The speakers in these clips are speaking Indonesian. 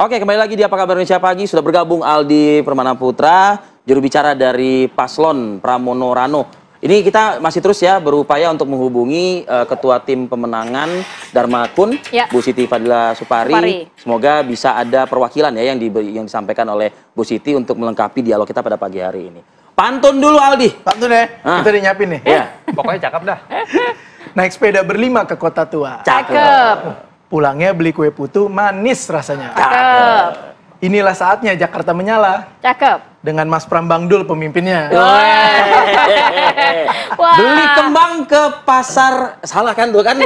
Oke, kembali lagi di Apa Kabar Indonesia Pagi. Sudah bergabung Aldi Permana Putra, juru bicara dari Paslon Pramono Rano. Ini kita masih terus ya berupaya untuk menghubungi Ketua Tim Pemenangan Dharma Kun, ya, Bu Siti Fadila Supari. Semoga bisa ada perwakilan ya yang disampaikan oleh Bu Siti untuk melengkapi dialog kita pada pagi hari ini. Pantun dulu Aldi. Pantun ya? Kita udah nyiapin nih. Ya. Pokoknya cakep dah. Naik sepeda berlima ke kota tua. Cakep. Pulangnya beli kue putu manis rasanya. Cakep. Inilah saatnya Jakarta menyala. Cakep. Dengan Mas Pram Bangdul pemimpinnya. Wah. Beli kembang ke pasar, salah kan tuh kan?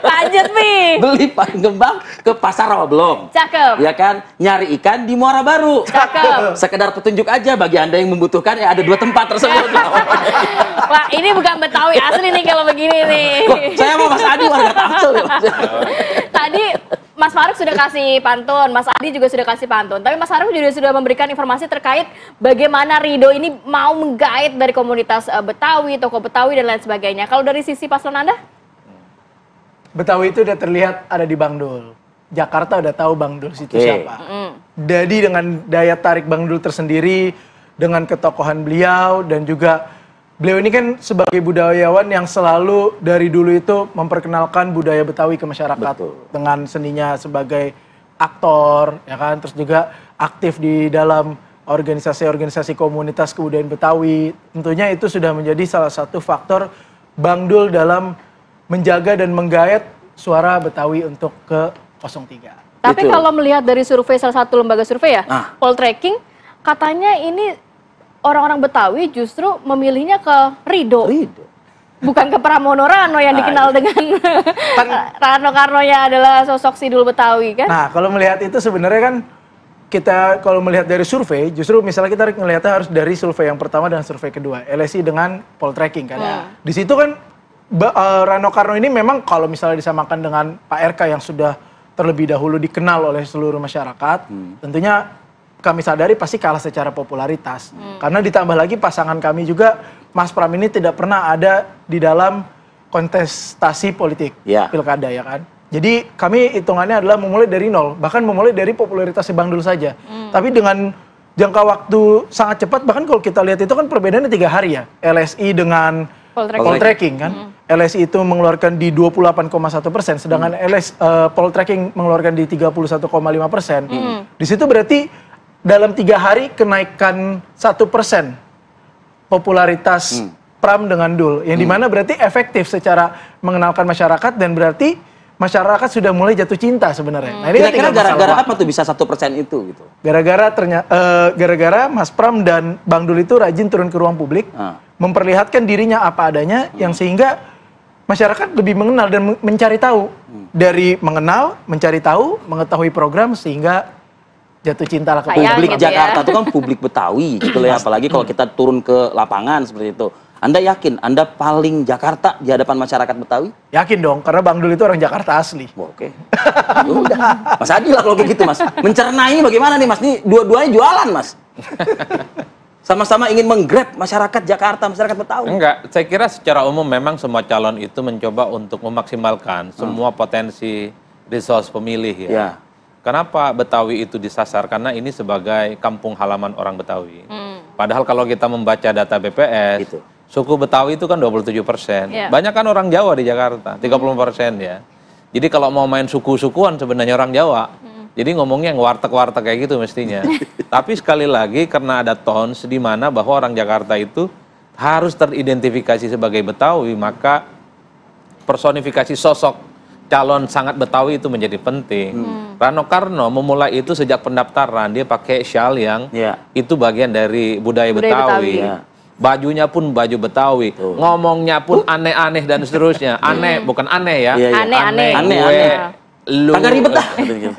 Lanjut, Mi. Beli kembang ke pasar rawa belum? Cakep. Ya kan? Nyari ikan di Muara Baru. Cakep. Sekedar petunjuk aja bagi Anda yang membutuhkan, ya ada 2 tempat tersebut. Wah, ini bukan Betawi asli nih kalau begini nih. Loh, saya mau Mas Adi warga Tangsel ya, Mas. Tadi Mas Farouk sudah kasih pantun, Mas Adi juga sudah kasih pantun. Tapi Mas Farouk juga sudah memberikan informasi terkait bagaimana Ridho ini mau menggait dari komunitas Betawi, tokoh Betawi dan lain sebagainya. Kalau dari sisi paslon Anda? Betawi itu udah terlihat ada di Bangdul. Jakarta udah tahu Bangdul situ siapa. Jadi dengan daya tarik Bangdul tersendiri, dengan ketokohan beliau dan juga beliau ini kan sebagai budayawan yang selalu dari dulu itu memperkenalkan budaya Betawi ke masyarakat. Betul. Dengan seninya sebagai aktor, ya kan, terus juga aktif di dalam organisasi-organisasi komunitas kebudayaan Betawi. Tentunya itu sudah menjadi salah satu faktor Bangdul dalam menjaga dan menggait suara Betawi untuk ke 03. Tapi kalau melihat dari survei salah satu lembaga survei ya, Poltreking, katanya ini orang-orang Betawi justru memilihnya ke Ridho. Bukan ke Pramono Rano yang dikenal dengan Rano Karnonya adalah sosok sidul Betawi kan? Nah, kalau melihat itu sebenarnya kan kita kalau melihat dari survei, justru misalnya kita melihatnya harus dari survei yang pertama dan survei kedua, LSI dengan Poltreking kan. Di situ kan Rano Karno ini memang kalau misalnya disamakan dengan Pak RK yang sudah terlebih dahulu dikenal oleh seluruh masyarakat, tentunya kami sadari pasti kalah secara popularitas. Karena ditambah lagi pasangan kami juga, Mas Pram ini tidak pernah ada di dalam kontestasi politik pilkada ya kan. Jadi kami hitungannya adalah memulai dari nol, bahkan memulai dari popularitas Bangdul saja. Tapi dengan jangka waktu sangat cepat, bahkan kalau kita lihat itu kan perbedaannya 3 hari ya. LSI dengan Poltreking kan. LSI itu mengeluarkan di 28,1%, sedangkan Poltreking mengeluarkan di 31,5%. Di situ berarti dalam 3 hari kenaikan 1% popularitas Pram dengan Dul, yang dimana berarti efektif secara mengenalkan masyarakat dan berarti masyarakat sudah mulai jatuh cinta sebenarnya. Nah, ini kira-kira gara-gara apa tuh bisa 1% itu gitu? Gara-gara Mas Pram dan Bang Dul itu rajin turun ke ruang publik, memperlihatkan dirinya apa adanya, yang sehingga masyarakat lebih mengenal dan mencari tahu. Dari mengenal, mencari tahu, mengetahui program sehingga jatuh cinta lah ke publik gitu Jakarta ya. itu kan publik Betawi gitu ya, apalagi kalau kita turun ke lapangan seperti itu. Anda yakin Anda paling Jakarta di hadapan masyarakat Betawi? Yakin dong, karena Bang Dul itu orang Jakarta asli. Oke. Udah. Mas Adi lah kalau kayak gitu, Mas. Mencernai bagaimana nih, Mas? Nih dua-duanya jualan, Mas. Sama-sama ingin menggrab masyarakat Jakarta, masyarakat Betawi. Enggak, saya kira secara umum memang semua calon itu mencoba untuk memaksimalkan semua potensi resource pemilih ya. Kenapa Betawi itu disasar? Karena ini sebagai kampung halaman orang Betawi. Padahal kalau kita membaca data BPS, suku Betawi itu kan 27%. Banyak kan orang Jawa di Jakarta, 30% ya. Jadi kalau mau main suku-sukuan sebenarnya orang Jawa. Jadi ngomongnya yang warteg-warteg kayak gitu mestinya. Tapi sekali lagi karena ada tons di mana bahwa orang Jakarta itu harus teridentifikasi sebagai Betawi, maka personifikasi sosok calon sangat Betawi itu menjadi penting. Rano Karno memulai itu sejak pendaftaran, dia pakai shawl yang itu bagian dari budaya Betawi. Bajunya pun baju Betawi, ngomongnya pun aneh-aneh dan seterusnya. Aneh, bukan aneh ya. Aneh-aneh. Kagak ribet dah.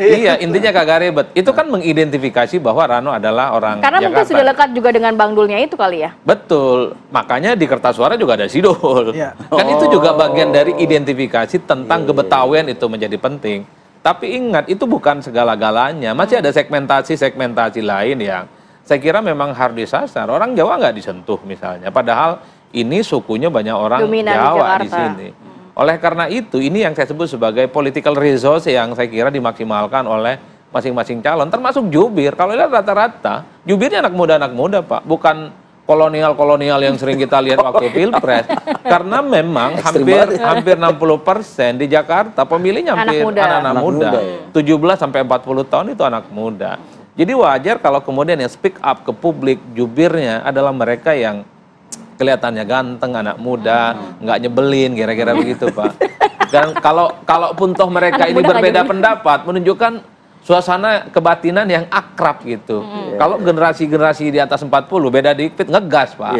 Iya, intinya kagak ribet. Itu kan mengidentifikasi bahwa Rano adalah orang Karena Jakarta. mungkin sudah lekat juga dengan Bang Dulnya itu kali ya? Betul, makanya di kertas suara juga ada Sidul. Kan itu juga bagian dari identifikasi tentang kebetawian itu menjadi penting. Tapi ingat, itu bukan segala-galanya. Masih ada segmentasi-segmentasi lain yang saya kira memang harus disasar. Orang Jawa nggak disentuh misalnya. Padahal ini sukunya banyak orang Dominan Jawa di Jakarta. sini. Oleh karena itu, ini yang saya sebut sebagai political resource yang saya kira dimaksimalkan oleh masing-masing calon, termasuk jubir. Kalau lihat rata-rata, jubirnya anak muda, Pak. Bukan kolonial-kolonial yang sering kita lihat waktu Pilpres. Karena memang hampir 60% di Jakarta pemilihnya hampir anak-anak muda. 17 sampai 40 tahun itu anak muda. Jadi wajar kalau kemudian yang speak up ke publik jubirnya adalah mereka yang kelihatannya ganteng, anak muda, nggak nyebelin, kira-kira begitu, Pak. Dan kalaupun toh mereka ini berbeda pendapat, menunjukkan suasana kebatinan yang akrab gitu. Kalau generasi-generasi di atas 40, beda dikit, ngegas, Pak.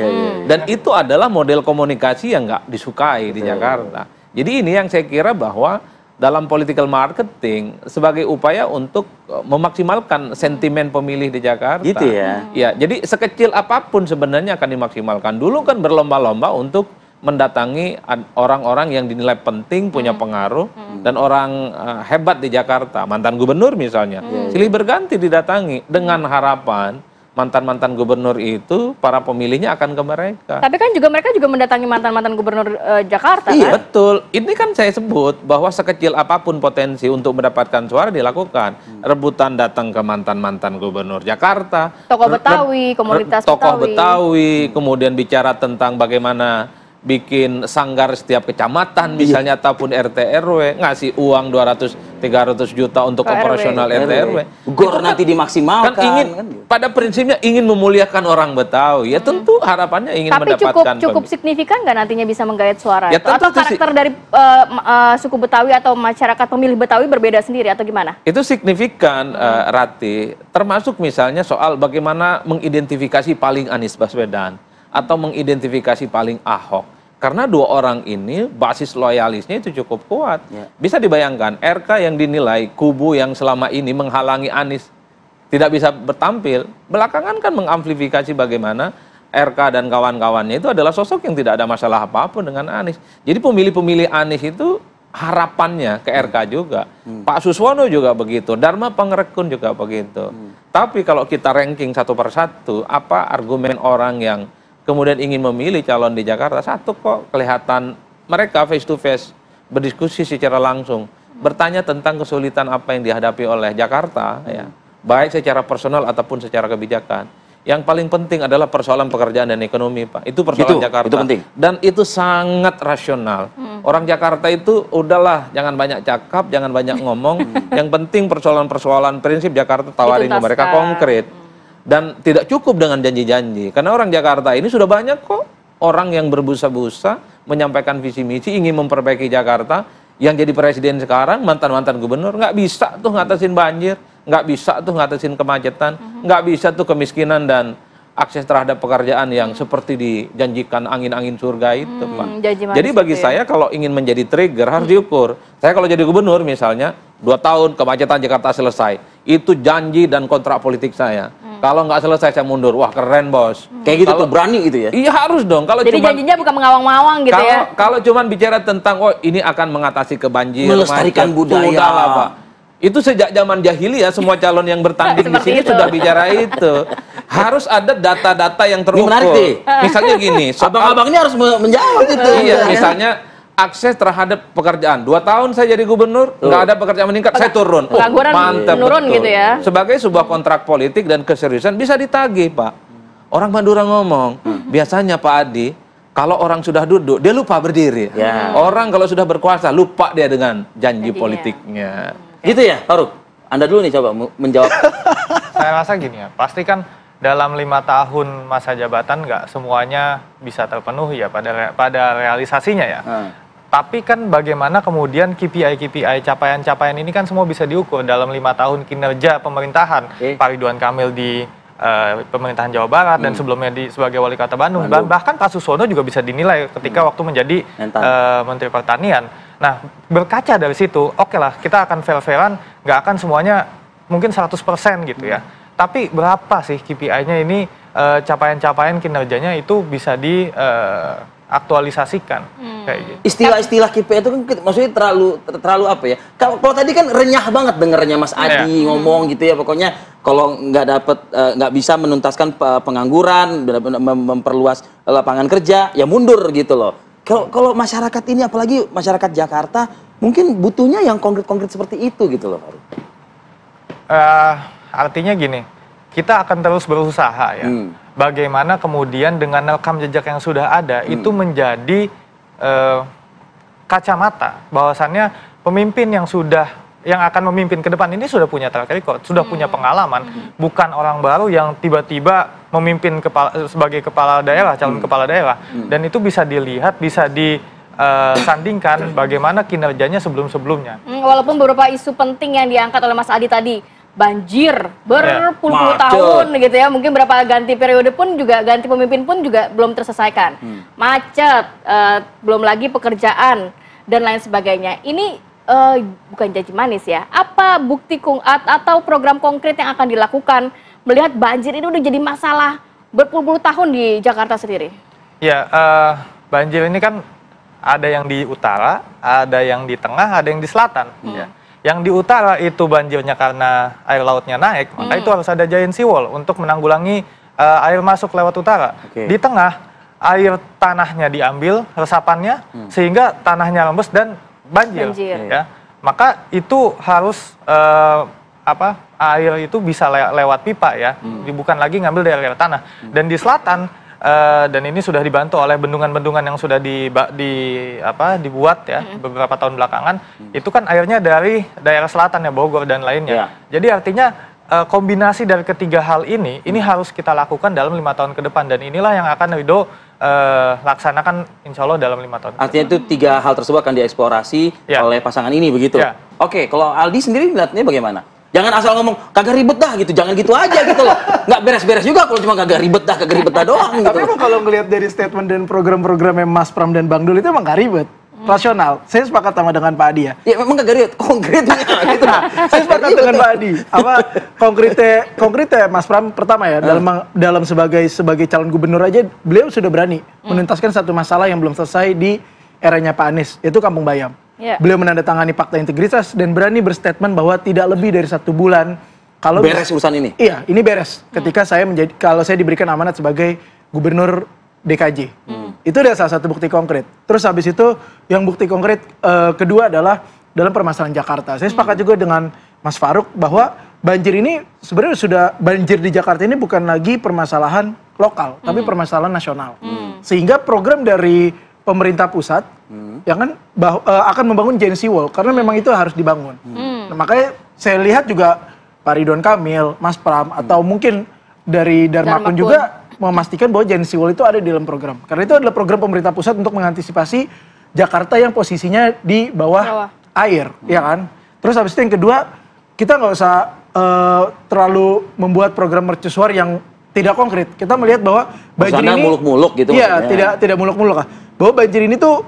Dan itu adalah model komunikasi yang nggak disukai di Jakarta. Jadi ini yang saya kira bahwa dalam political marketing sebagai upaya untuk memaksimalkan sentimen pemilih di Jakarta. Gitu ya. Ya, jadi sekecil apapun sebenarnya akan dimaksimalkan. Dulu kan berlomba-lomba untuk mendatangi orang-orang yang dinilai penting, punya pengaruh, dan orang hebat di Jakarta. Mantan gubernur misalnya. Silih berganti didatangi dengan harapan mantan-mantan gubernur itu, para pemilihnya akan ke mereka. Tapi kan mereka juga mendatangi mantan-mantan gubernur Jakarta, Iya, kan? betul. Ini kan saya sebut bahwa sekecil apapun potensi untuk mendapatkan suara dilakukan. Rebutan datang ke mantan-mantan gubernur Jakarta. Tokoh Betawi, komunitas tokoh Betawi, kemudian bicara tentang bagaimana bikin sanggar setiap kecamatan misalnya ataupun RT RW, ngasih uang 200-300 juta untuk operasional RT RW. Gor nanti dimaksimalkan. Kan ingin, pada prinsipnya ingin memuliakan orang Betawi. Ya tentu harapannya ingin mendapatkan. Tapi cukup signifikan nggak nantinya bisa menggait suara? Ya, Atau karakter dari suku Betawi atau masyarakat pemilih Betawi berbeda sendiri atau gimana? Itu signifikan, Rati. Termasuk misalnya soal bagaimana mengidentifikasi paling Anies Baswedan atau mengidentifikasi paling Ahok. Karena dua orang ini basis loyalisnya itu cukup kuat. Bisa dibayangkan RK yang dinilai kubu yang selama ini menghalangi Anies tidak bisa bertampil, belakangan kan mengamplifikasi bagaimana RK dan kawan-kawannya itu adalah sosok yang tidak ada masalah apapun dengan Anies. Jadi pemilih-pemilih Anies itu harapannya ke RK juga. Pak Suswono juga begitu, Dharma Pangrekun juga begitu. Tapi kalau kita ranking satu persatu, apa argumen orang yang kemudian ingin memilih calon di Jakarta, satu kok kelihatan mereka face to face, berdiskusi secara langsung, bertanya tentang kesulitan apa yang dihadapi oleh Jakarta, ya, baik secara personal ataupun secara kebijakan. Yang paling penting adalah persoalan pekerjaan dan ekonomi, Pak. Itu persoalan Jakarta. Itu penting. Dan itu sangat rasional. Orang Jakarta itu udahlah, jangan banyak cakap, jangan banyak ngomong. Yang penting persoalan-persoalan prinsip Jakarta tawarin ke mereka konkret. Dan tidak cukup dengan janji-janji. Karena orang Jakarta ini sudah banyak kok orang yang berbusa-busa menyampaikan visi misi ingin memperbaiki Jakarta. Yang jadi presiden sekarang mantan-mantan gubernur nggak bisa tuh ngatasin banjir, nggak bisa tuh ngatasin kemacetan, nggak bisa tuh kemiskinan dan akses terhadap pekerjaan yang seperti dijanjikan angin-angin surga itu, Pak. Jadi bagi saya kalau ingin menjadi trigger harus diukur. Saya kalau jadi gubernur misalnya 2 tahun kemacetan Jakarta selesai, itu janji dan kontrak politik saya. Kalau nggak selesai saya mundur. Wah, keren, Bos. Kayak gitu tuh, berani gitu ya? Iya, harus dong. Kalau jadi janjinya bukan mengawang-awang gitu ya? Kalau cuman bicara tentang, oh ini akan mengatasi kebanjiran, melestarikan budaya. Lah, Pak. Itu sejak zaman jahiliyah semua calon yang bertanding di sini sudah bicara itu. Harus ada data-data yang terukur. Ini menarik nih. Misalnya gini. Abang-abangnya harus menjawab itu. Iya, misalnya akses terhadap pekerjaan. 2 tahun saya jadi gubernur, nggak ada pekerjaan meningkat, saya turun. Mantap, menurun gitu ya. Sebagai sebuah kontrak politik dan keseriusan bisa ditagih, Pak. Orang Madura ngomong, biasanya Pak Adi, kalau orang sudah duduk, dia lupa berdiri. Orang kalau sudah berkuasa, lupa dia dengan janji politiknya. Gitu ya, Faruk? Anda dulu nih coba menjawab. Saya rasa gini ya, pasti kan dalam 5 tahun masa jabatan nggak semuanya bisa terpenuhi ya pada realisasinya ya. Tapi kan bagaimana kemudian KPI, capaian-capaian ini kan semua bisa diukur dalam 5 tahun kinerja pemerintahan. Pak Ridwan Kamil di pemerintahan Jawa Barat dan sebelumnya sebagai wali kota Bandung. Bahkan Pak Suswono juga bisa dinilai ketika waktu menjadi Menteri Pertanian. Nah, berkaca dari situ, oke lah kita akan fair-fairan, nggak akan semuanya mungkin 100% gitu ya. Tapi berapa sih KPI-nya ini, capaian-capaian kinerjanya itu bisa diaktualisasikan kayak gitu. Istilah-istilah KPI itu kan maksudnya terlalu apa ya? Kalau tadi kan renyah banget dengernya Mas Adi ngomong gitu ya, pokoknya kalau nggak bisa menuntaskan pengangguran, memperluas lapangan kerja, ya mundur gitu loh. Kalau masyarakat ini, apalagi masyarakat Jakarta, mungkin butuhnya yang konkret-konkret seperti itu gitu loh, Farouk. Artinya gini, kita akan terus berusaha ya. Bagaimana kemudian dengan rekam jejak yang sudah ada itu menjadi kacamata bahwasannya pemimpin yang akan memimpin ke depan ini sudah punya track record, sudah punya pengalaman, bukan orang baru yang tiba-tiba memimpin sebagai kepala daerah, calon kepala daerah, dan itu bisa dilihat, bisa disandingkan bagaimana kinerjanya sebelum-sebelumnya. Walaupun beberapa isu penting yang diangkat oleh Mas Adi tadi, banjir berpuluh-puluh tahun gitu ya, mungkin berapa ganti periode pun juga, ganti pemimpin pun juga belum terselesaikan, macet, belum lagi pekerjaan dan lain sebagainya. Ini bukan janji manis ya, apa bukti atau program konkret yang akan dilakukan melihat banjir ini udah jadi masalah berpuluh-puluh tahun di Jakarta sendiri? Ya, banjir ini kan ada yang di utara, ada yang di tengah, ada yang di selatan. Ya. Yang di utara itu banjirnya karena air lautnya naik, maka itu harus ada giant seawall untuk menanggulangi air masuk lewat utara. Di tengah, air tanahnya diambil, resapannya, sehingga tanahnya rembes dan banjir. Ya. Maka itu harus air itu bisa lewat pipa ya, bukan lagi ngambil dari air tanah. Dan di selatan, dan ini sudah dibantu oleh bendungan-bendungan yang sudah dibuat ya beberapa tahun belakangan, itu kan airnya dari daerah selatan ya, Bogor dan lainnya. Jadi artinya kombinasi dari ketiga hal ini harus kita lakukan dalam 5 tahun ke depan, dan inilah yang akan Ridho laksanakan insya Allah dalam 5 tahun. Artinya itu 3 hal tersebut akan dieksplorasi oleh pasangan ini begitu. Oke, kalau Aldi sendiri melihatnya bagaimana? Jangan asal ngomong kagak ribet dah gitu, jangan gitu aja gitu loh. Nggak beres-beres juga kalau cuma kagak ribet dah doang gitu. Tapi emang kalau ngelihat dari statement dan program-programnya Mas Pram dan Bang Dul itu emang nggak ribet. Rasional. Saya sepakat sama dengan Pak Adi ya. Ya memang kagak ribet, konkretnya gitu. Nah, saya sepakat dengan Pak Adi. Konkretnya Mas Pram pertama ya, dalam sebagai calon gubernur aja beliau sudah berani menuntaskan satu masalah yang belum selesai di eranya Pak Anies, yaitu Kampung Bayam. Beliau menandatangani fakta integritas dan berani berstatement bahwa tidak lebih dari 1 bulan kalau beres urusan ini. Iya, ini beres. Ketika kalau saya diberikan amanat sebagai gubernur DKJ. Itu adalah salah satu bukti konkret. Terus habis itu yang bukti konkret kedua adalah dalam permasalahan Jakarta. Saya sepakat juga dengan Mas Farouk bahwa banjir ini sebenarnya banjir di Jakarta ini bukan lagi permasalahan lokal, tapi permasalahan nasional. Sehingga program dari pemerintah pusat yang kan akan membangun giant seawall karena memang itu harus dibangun. Nah, makanya saya lihat juga Pak Ridwan Kamil, Mas Pram atau mungkin dari Darmakun juga memastikan bahwa giant seawall itu ada di dalam program. Karena itu adalah program pemerintah pusat untuk mengantisipasi Jakarta yang posisinya di bawah air, ya kan? Terus habis itu yang kedua, kita nggak usah terlalu membuat program mercusuar yang tidak konkret. Kita melihat bahwa banjir ini muluk-muluk gitu. Iya, tidak muluk-muluk lah. Bahwa banjir ini tuh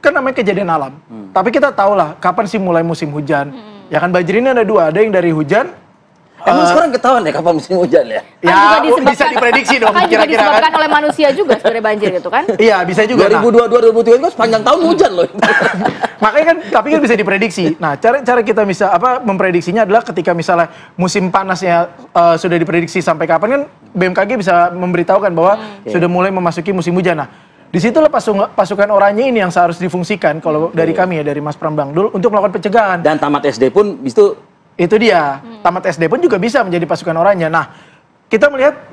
kan namanya kejadian alam. Tapi kita tahu lah kapan sih mulai musim hujan. Ya kan, banjir ini ada 2, ada yang dari hujan. Emang sekarang ketahuan ya kapan musim hujan ya? Ya, bisa diprediksi dong kan juga disebabkan oleh manusia juga sebenarnya banjir gitu kan? Iya, bisa juga. 2022 2023 kan sepanjang tahun hujan loh. Makanya kan, tapi kan bisa diprediksi. Nah, cara kita bisa memprediksinya adalah ketika misalnya musim panasnya sudah diprediksi sampai kapan, kan BMKG bisa memberitahukan bahwa sudah mulai memasuki musim hujan. Nah, disitulah pasukan oranye ini yang seharus difungsikan kalau dari kami ya, dari Mas Pram Bang Dul, untuk melakukan pencegahan. Dan tamat SD pun itu dia, tamat SD pun juga bisa menjadi pasukan oranye. Nah, kita melihat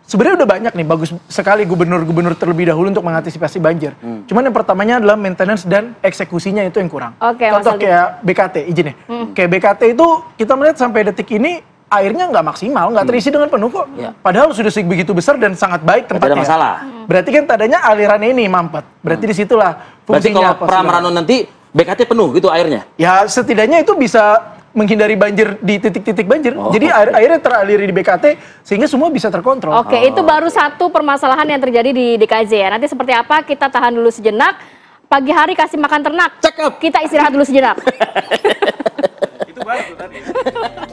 sebenarnya udah banyak nih bagus sekali gubernur-gubernur terlebih dahulu untuk mengantisipasi banjir. Cuman yang pertamanya adalah maintenance dan eksekusinya itu yang kurang. Contoh kayak BKT, izin ya. Kayak BKT itu kita melihat sampai detik ini airnya nggak maksimal, nggak terisi dengan penuh kok. Padahal sudah begitu besar dan sangat baik tempatnya. Ada masalah. Berarti kan tadanya alirannya ini mampet. Berarti disitulah fungsinya. Berarti kalau Pram Rano nanti BKT penuh gitu airnya? Ya setidaknya itu bisa menghindari banjir di titik-titik banjir. Jadi airnya teraliri di BKT sehingga semua bisa terkontrol. Oke, itu baru satu permasalahan yang terjadi di DKJ ya. Nanti seperti apa kita tahan dulu sejenak. Pagi hari kasih makan ternak. Cakep. Kita istirahat dulu sejenak. Itu baru tadi.